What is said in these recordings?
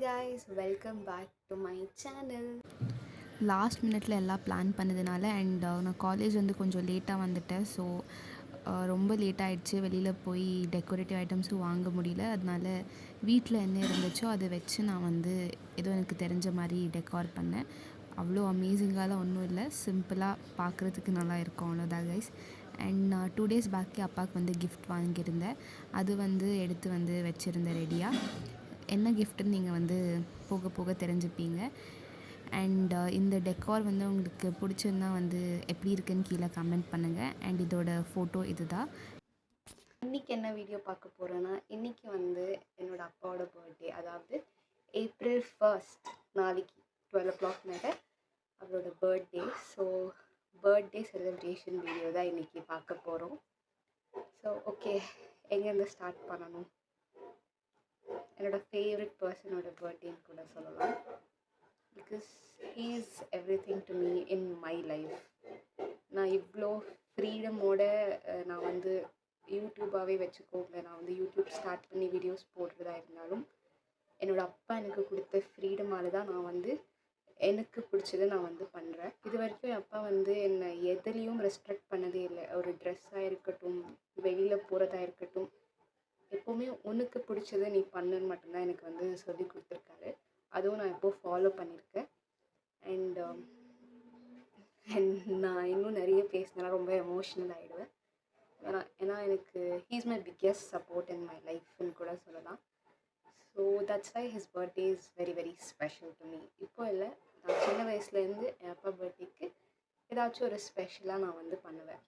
guys, welcome back to my channel. Last மினிட்ல எல்லாம் plan பண்ணதுனால நான் காலேஜ் கொஞ்சம் லேட்டாக வந்துட்டேன். ஸோ ரொம்ப லேட் ஆகிடுச்சு. வெளியில் போய் டெக்கரேட்டிவ் ஐட்டம்ஸும் வாங்க முடியல. அதனால வீட்டில் என்ன இருந்துச்சோ அதை வச்சு நான் ஏதோ எனக்கு தெரிஞ்ச மாதிரி டெக்கார் பண்ணேன். அவ்வளோ அமேசிங்காலாம் ஒன்றும் இல்லை, சிம்பிளாக பார்க்குறதுக்கு நல்லா இருக்கும், அவ்வளோதான் கைஸ். அண்ட் நான் 2 days பேக்கே அப்பாவுக்கு கிஃப்ட் வாங்கியிருந்தேன். அது எடுத்து வச்சுருந்தேன் ரெடியாக. என்ன கிஃப்ட்டுன்னு நீங்கள் போக போக தெரிஞ்சுப்பீங்க. அண்ட் இந்த டெக்கார் உங்களுக்கு பிடிச்சிருந்தா எப்படி இருக்குன்னு கீழே கமெண்ட் பண்ணுங்கள். அண்ட் இதோட ஃபோட்டோ இதுதான். இன்றைக்கி என்ன வீடியோ பார்க்க போகிறேன்னா, இன்றைக்கி என்னோட அப்பாவோட பர்த்டே, அதாவது April 1st, நாளைக்கு 12 o'clock மேலே அவரோட birthday. So birthday celebration video தான் இன்றைக்கி பார்க்க போகிறோம். ஸோ ஓகே, எங்கேருந்து ஸ்டார்ட் பண்ணணும்? என்னோடய ஃபேவரட் பர்சனோட பர்த்டேன்னு கூட சொல்லலாம். Because he is every thing to me in my life. நான் இவ்வளோ ஃப்ரீடமோட நான் யூடியூப்பாகவே வச்சுக்கோங்க, நான் யூடியூப் ஸ்டார்ட் பண்ணி வீடியோஸ் போடுறதா இருந்தாலும் என்னோடய அப்பா எனக்கு கொடுத்த ஃப்ரீடமால தான் நான் எனக்கு பிடிச்சதை நான் பண்ணுறேன். இது வரைக்கும் என் அப்பா என்னை எதுலேயும் ரெஸ்ட்ரிக்ட் பண்ணதே இல்லை. ஒரு ட்ரெஸ்ஸாக இருக்கட்டும், வெளியில் போகிறதா இருக்கட்டும், எப்போவுமே உனக்கு பிடிச்சதை நீ பண்ணுன்னு மட்டும்தான் எனக்கு சொல்லி கொடுத்துருக்காரு. அதுவும் நான் எப்போது ஃபாலோ பண்ணியிருக்கேன். அண்ட் நான் இன்னும் நிறைய பேசினா ரொம்ப எமோஷ்னல் ஆகிடுவேன். ஏன்னா எனக்கு he is my biggest support in my லைஃப்னு கூட சொல்லலாம். So that's why his birthday is very very special to me. இப்போ இல்லை, நான் சின்ன வயசுலேருந்து என் அப்பா பர்த்டேக்கு ஏதாச்சும் ஒரு ஸ்பெஷலாக நான் பண்ணுவேன்.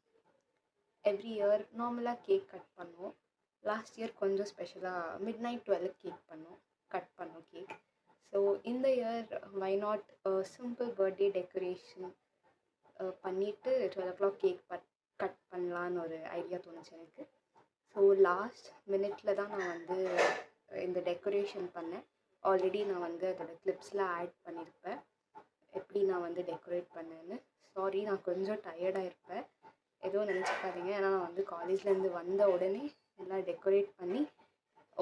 எவ்ரி இயர் நார்மலாக கேக் கட் பண்ணுவோம். லாஸ்ட் இயர் கொஞ்சம் ஸ்பெஷலாக midnight 12 கட் பண்ணோம் கேக். ஸோ இந்த year why not simple birthday decoration பண்ணிவிட்டு 12 o'clock கேக் கட் பண்ணலான்னு ஒரு ஐடியா தோணுச்சு எனக்கு. ஸோ லாஸ்ட் மினிட்டில் தான் நான் இந்த டெக்கரேஷன் பண்ணேன். ஆல்ரெடி நான் அதோட கிளிப்ஸ்லாம் ஆட் பண்ணியிருப்பேன், எப்படி நான் டெக்கரேட் பண்ணேன்னு. சாரி, நான் கொஞ்சம் டயர்டாக இருப்பேன், எதுவும் நினச்சிக்காதீங்க. ஏன்னா நான் காலேஜ்லேருந்து வந்த உடனே எல்லாம் டெக்கரேட் பண்ணி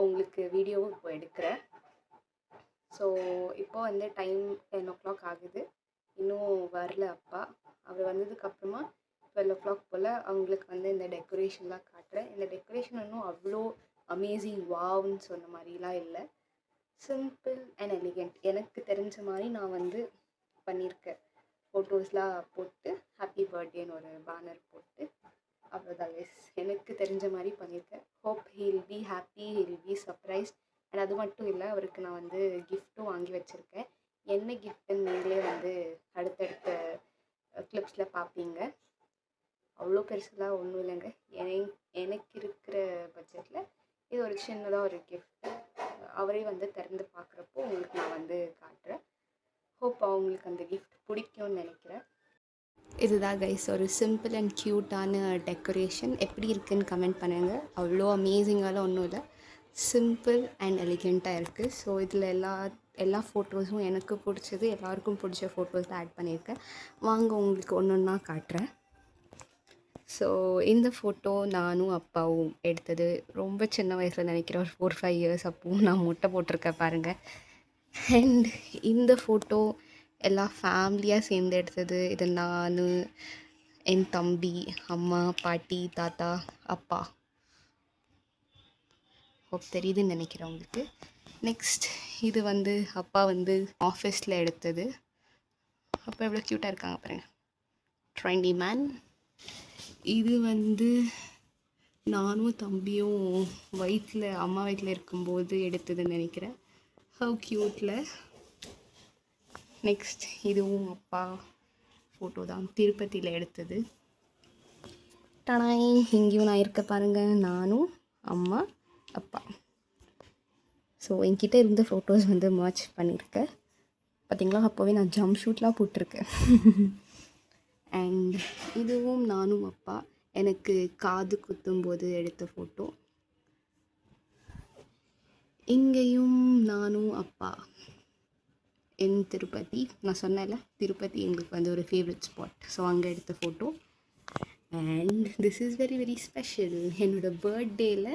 உங்களுக்கு வீடியோவும் இப்போ எடுக்கிறேன். ஸோ இப்போ டைம் 10 o'clock ஆகுது, இன்னும் வரல அப்பா. அவர் வந்ததுக்கப்புறமா 12 o'clock போல் அவங்களுக்கு இந்த டெக்கரேஷன்லாம் காட்டுறேன். இந்த டெக்கரேஷன் இன்னும் அவ்வளோ அமேசிங் வாவ்னு சொன்ன மாதிரிலாம் இல்லை, சிம்பிள் அண்ட் எலிகெண்ட். எனக்கு தெரிஞ்ச மாதிரி நான் பண்ணியிருக்கேன். ஃபோட்டோஸ்லாம் போட்டு ஹாப்பி பர்த்டேன்னு ஒரு பேனர் போட்டு, அவ்வளோதான் எஸ், எனக்கு தெரிஞ்ச மாதிரி பண்ணியிருக்கேன். Hope he'll be happy, he'll be surprised. And அது மட்டும் இல்லை, அவருக்கு நான் கிஃப்ட்டும் வாங்கி வச்சுருக்கேன். என்ன கிஃப்ட்டுன்னு நீங்களே அடுத்தடுத்த கிளிப்ஸில் பார்ப்பீங்க. அவ்வளோ பெருசுலாம் ஒன்றும் இல்லைங்க, எனக்கு இருக்கிற பட்ஜெட்டில் இது ஒரு சின்னதாக ஒரு கிஃப்ட். அவரே திறந்து பார்க்குறப்போ உங்களுக்கு நான் காட்டுறேன். ஹோப் அவங்களுக்கு அந்த கிஃப்ட் பிடிக்கும்னு நினைக்கிறேன். இதுதான் கைஸ், ஒரு சிம்பிள் அண்ட் க்யூட்டான டெக்கரேஷன். எப்படி இருக்குன்னு கமெண்ட் பண்ணுங்கள். அவ்வளோ அமேசிங்காலாம் ஒன்றும் இல்லை, சிம்பிள் அண்ட் எலிகெண்ட்டாக இருக்குது. ஸோ இதில் எல்லா ஃபோட்டோஸும் எனக்கு பிடிச்சது, எல்லாருக்கும் பிடிச்ச ஃபோட்டோஸ் தான் ஆட் பண்ணியிருக்கேன். வாங்க உங்களுக்கு ஒன்று ஒன்றா காட்டுறேன். ஸோ இந்த ஃபோட்டோ நானும் அப்பாவும் எடுத்தது ரொம்ப சின்ன வயசில், நினைக்கிறேன் ஒரு 4-5 years அப்போவும் நான் முட்டை போட்டிருக்கேன் பாருங்கள். அண்ட் இந்த ஃபோட்டோ எல்லாம் ஃபேமிலியாக சேர்ந்து எடுத்தது. இது நான், என் தம்பி, அம்மா, பாட்டி, தாத்தா, அப்பா. ஹோப் தெரியுதுன்னு நினைக்கிறேன் உங்களுக்கு. நெக்ஸ்ட் இது அப்பா ஆஃபீஸில் எடுத்தது. அப்போ எவ்வளோ க்யூட்டாக இருக்காங்க பாருங்கள், ட்ரெண்டி மேன். இது நானும் தம்பியும் அம்மா வயிற்றில் இருக்கும்போது எடுத்ததுன்னு நினைக்கிறேன். ஹவ் க்யூட்டில். நெக்ஸ்ட் இதுவும் அப்பா ஃபோட்டோ தான், திருப்பதியில் எடுத்தது. டனாய், இங்கேயும் நான் இருக்க பாருங்கள், நானும் அம்மா அப்பா. ஸோ என்கிட்ட இருந்த ஃபோட்டோஸ் மர்ச் பண்ணியிருக்கேன் பார்த்திங்களா. அப்போவே நான் ஜம்ப் ஷூட்லாம் போட்டிருக்கேன். அண்ட் இதுவும் நானும் அப்பா எனக்கு காது குத்தும்போது எடுத்த ஃபோட்டோ. இங்கேயும் நானும் அப்பா என் திருப்பதி. நான் சொன்னேன்ல, திருப்பதி எங்களுக்கு ஒரு ஃபேவரட் ஸ்பாட். ஸோ அங்கே எடுத்த photo. And this is very very special. என்னோடய பர்த்டேயில்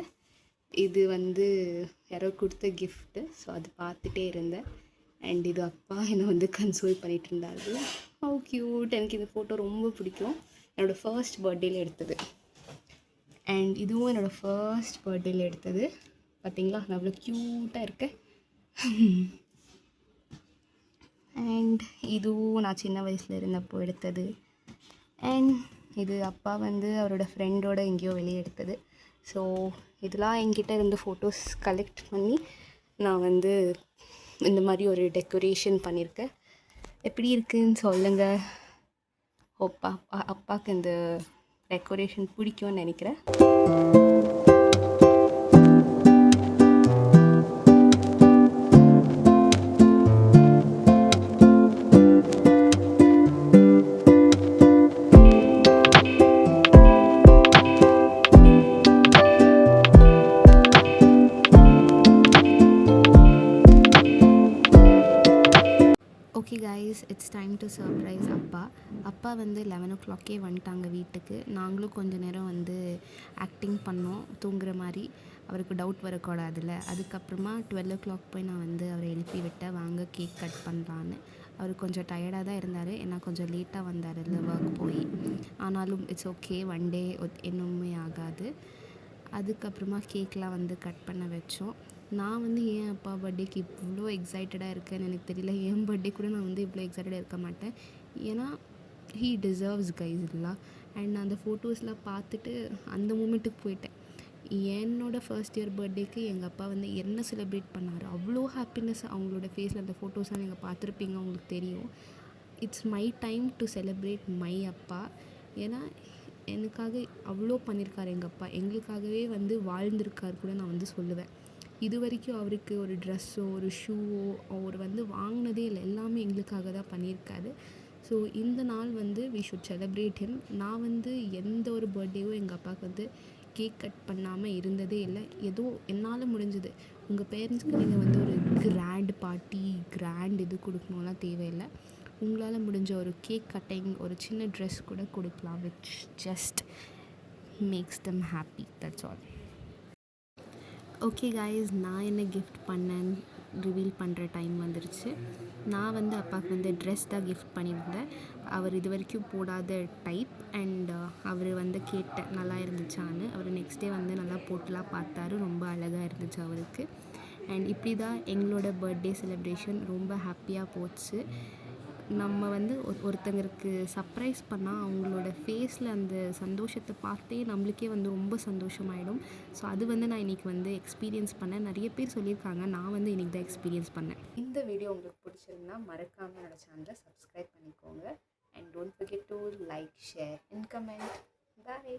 இது வந்து யாரோ கொடுத்த கிஃப்ட்டு. ஸோ அது பார்த்துட்டே இருந்தேன். அண்ட் இது அப்பா என்னை வந்து கன்சோல் பண்ணிகிட்டு இருந்தாரு. How cute. எனக்கு இந்த ஃபோட்டோ ரொம்ப பிடிக்கும். என்னோடய ஃபர்ஸ்ட் பர்த்டேயில் எடுத்தது. அண்ட் இதுவும் என்னோடய ஃபர்ஸ்ட் பர்த்டேயில் எடுத்தது. பார்த்தீங்களா நான் அவ்வளோ க்யூட்டாக இருக்கேன். அண்ட் இதுவும் நான் சின்ன வயசில் இருந்தப்போ எடுத்தது. அண்ட் இது அப்பா வந்து அவரோட ஃப்ரெண்டோட எங்கேயோ வெளியே எடுத்தது. ஸோ இதெல்லாம் என்கிட்ட இருந்து ஃபோட்டோஸ் கலெக்ட் பண்ணி நான் வந்து இந்த மாதிரி ஒரு டெக்கரேஷன் பண்ணியிருக்கேன். எப்படி இருக்குதுன்னு சொல்லுங்கள். அப்பாவுக்கு இந்த டெக்கரேஷன் பிடிக்கும்னு நினைக்கிறேன். Okay guys, it's time to surprise அப்பா வந்து 11 o'clockே வந்துட்டாங்க வீட்டுக்கு. நாங்களும் கொஞ்ச நேரம் வந்து ஆக்டிங் பண்ணோம் தூங்குற மாதிரி. அவருக்கு டவுட் வரக்கூடாதுல்ல. அதுக்கப்புறமா 12 o'clock போய் நான் வந்து அவரை எழுப்பி விட்டேன், வாங்க கேக் கட் பண்ணலான்னு. அவர் கொஞ்சம் டயர்டாக தான் இருந்தார், ஏன்னா கொஞ்சம் லேட்டாக வந்தார் இல்லை ஒர்க் போய். ஆனாலும் இட்ஸ் ஓகே, ஒன் டே இன்னுமே ஆகாது. அதுக்கப்புறமா கேக்லாம் வந்து கட் பண்ண வச்சோம். நான் வந்து ஏன் அப்பா பர்த்டேக்கு இவ்வளோ எக்ஸைட்டடாக இருக்கேன்னு எனக்கு தெரியல. என் பர்த்டே கூட நான் வந்து இவ்வளோ எக்ஸைட்டடாக இருக்க மாட்டேன். ஏன்னா ஹீ டிசர்வ்ஸ் கைஸ் இல்லை. அண்ட் நான் அந்த ஃபோட்டோஸ்லாம் பார்த்துட்டு அந்த மூமெண்ட்டுக்கு போயிட்டேன். என்னோடய ஃபர்ஸ்ட் இயர் பர்த்டேக்கு எங்கள் அப்பா வந்து என்ன செலிப்ரேட் பண்ணார், அவ்வளோ ஹாப்பினஸ் அவங்களோட ஃபேஸில். அந்த ஃபோட்டோஸ்லாம் நீங்கள் பார்த்துருப்பீங்க, உங்களுக்கு தெரியும். It's my time to celebrate my அப்பா. ஏன்னா எனக்காக அவ்வளோ பண்ணியிருக்கார் எங்கள் அப்பா. எங்களுக்காகவே வந்து வாழ்ந்திருக்கார் கூட நான் வந்து சொல்லுவேன். இது வரைக்கும் அவருக்கு ஒரு ட்ரெஸ்ஸோ ஒரு ஷூவோ அவர் வந்து வாங்கினதே இல்லை, எல்லாமே எங்களுக்காக தான் பண்ணியிருக்காரு. ஸோ இந்த நாள் வந்து வி ஷுட் செலிப்ரேட் ஹிம். நான் வந்து எந்த ஒரு பர்த்டேவோ எங்கள் அப்பாவுக்கு வந்து கேக் கட் பண்ணாமல் இருந்ததே இல்லை. ஏதோ என்னால் முடிஞ்சது. உங்கள் பேரண்ட்ஸ்க்கு நீங்கள் வந்து ஒரு கிராண்ட் பார்ட்டி, கிராண்ட் இது கொடுக்கணும்லாம் தேவையில்லை. உங்களால் முடிஞ்ச ஒரு கேக் கட்டிங், ஒரு சின்ன ட்ரெஸ் கூட கொடுக்கலாம், which just makes them happy. That's all. Okay guys, நான் என்ன கிஃப்ட் பண்ணேன்னு ரிவீல் பண்ணுற டைம் வந்துருச்சு. நான் வந்து அப்பாவுக்கு வந்து ட்ரெஸ் தான் கிஃப்ட் பண்ணியிருந்தேன். அவர் இது வரைக்கும் போடாத டைப். அண்ட் அவர் வந்து கேட்டேன் நல்லா இருந்துச்சான்னு. அவர் நெக்ஸ்ட் டே வந்து நல்லா போட்டுலாம் பார்த்தாரு, ரொம்ப அழகாக இருந்துச்சு அவருக்கு. அண்ட் இப்படி தான் எங்களோட பர்த்டே செலிப்ரேஷன் ரொம்ப ஹாப்பியாக போச்சு. நம்ம வந்து ஒருத்தங்களுக்கு சர்ப்ரைஸ் பண்ணால் அவங்களோட ஃபேஸில் அந்த சந்தோஷத்தை பார்த்தே நம்மளுக்கே வந்து ரொம்ப சந்தோஷமாயிடும். ஸோ அது வந்து நான் இன்றைக்கி வந்து எக்ஸ்பீரியன்ஸ் பண்ணேன். நிறைய பேர் சொல்லியிருக்காங்க, நான் வந்து இன்றைக்கி தான் எக்ஸ்பீரியன்ஸ் பண்ணேன். இந்த வீடியோ உங்களுக்கு பிடிச்சிருந்தா மறக்காமல் என்னோட சேனலை சப்ஸ்கிரைப் பண்ணிக்கோங்க. And don't forget to like, share and comment. Bye.